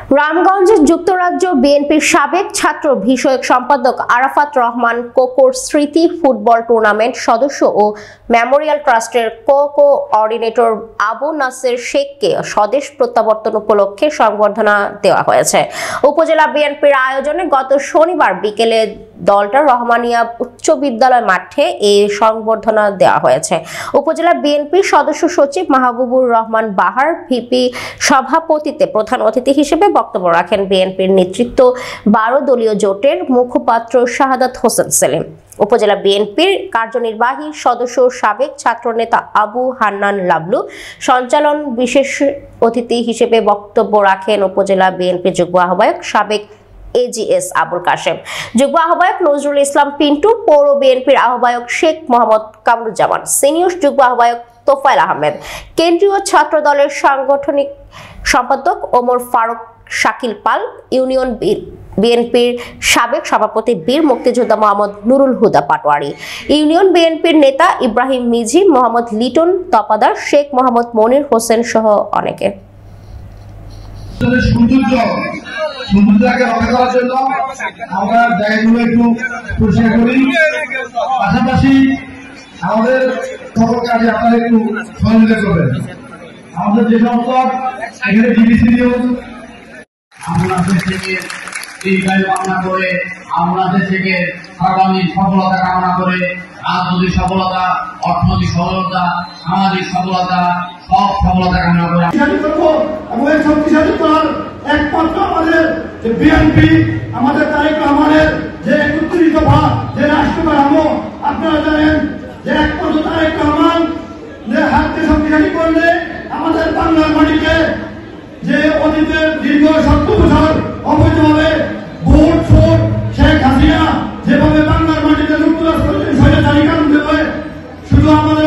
রামগঞ্জে যুক্তরাজ্য বিএনপির সাবেক ছাত্র বিষয়ক সম্পাদক আরাফাত রহমান কোকোর স্মৃতি ফুটবল টুর্নামেন্ট সদস্য ও মেমোরিয়াল ট্রাস্টের কোঅর্ডিনেটর আবু নাসের শেখকে স্বদেশ প্রত্যাবর্তন উপলক্ষে সংবর্ধনা দেওয়া হয়েছে। উপজেলা বিএনপির আয়োজনে গত শনিবার বিকেলে দলটা রহমানিয়া উচ্চ বিদ্যালয় মাঠে এই সংবর্ধনা দেওয়া হয়েছে। উপজেলা বিএনপির সদস্য সচিব মাহবুবুর রহমান বাহার ভিপি সভাপতিত্বে প্রধান অতিথি হিসেবে বক্তব্য রাখেন বিএনপির নেতৃত্ব 12 দলীয় জোটের মুখপাত্র শাহাদাত হোসেন সেলিম। উপজেলা বিএনপির কার্যনির্বাহী সদস্য সাবেক ছাত্রনেতা আবু হান্নান লাবলু সঞ্চালন বিশেষ অতিথি হিসেবে বক্তব্য রাখেন উপজেলা বিএনপির যুগ্ম আহ্বায়ক সাবেক এজিএস আবুল কাশেম, যুগ্ম আহ্বায়ক নজরুল ইসলাম পিন্টু, পৌর বিএনপির আহ্বায়ক শেখ মোহাম্মদ কামরুজ্জামান, সিনিয়র যুগ্ম আহ্বায়ক তোফায়েল আহমেদ, কেন্দ্রীয় ছাত্র দলের সাংগঠনিক সম্পাদক ওমর ফারুক শাকিল পাল, ইউনিয়ন বিএনপির সাবেক সভাপতি বীর মুক্তিযোদ্ধা মোহাম্মদ নুরুল হুদা পাটোয়ারি, ইউনিয়ন বিএনপির নেতা ইব্রাহিম মিজি, মোহাম্মদ লিটন তপাদার, শেখ মোহাম্মদ মনির হোসেন সহ অনেকে। সৌন্দর্যকে রক্ষা করার জন্য আমরা জায়গাগুলো একটু পরিষ্কার করি, পাশাপাশি আমাদের সকল কাজে আপনারা একটু সহযোগিতা করবেন। আমাদের যে সমস্ত এখানে ডিবিসি নিউজ আপনাদের থেকে দীর্ঘায়ু কামনা করে, আপনাদের থেকে আগামী সফলতা কামনা করে, রাজনৈতিক সফলতা, অর্থনৈতিক সফলতা, সামাজিক সফলতা, সব সফলতা কামনা করে এবং এই শক্তিশালী করার একমাত্র আমাদের যে বিএনপি, আমাদের তারেক রহমানের যে 31 দফা যে রাষ্ট্র কাঠামো, আপনারা জানেন যে একমাত্র তারেক রহমান যে হাতকে শক্তিশালী করলে আমাদের বাংলার মাটিকে যে অতীতের দীর্ঘ 70 বছর অবৈধভাবে ভোট ফোট শেখ হাসিনা যেভাবে বাংলার মাটিতে লুটতরাজ করেছেন, স্বৈরাচারী কানুন দেবে, শুধু আমাদের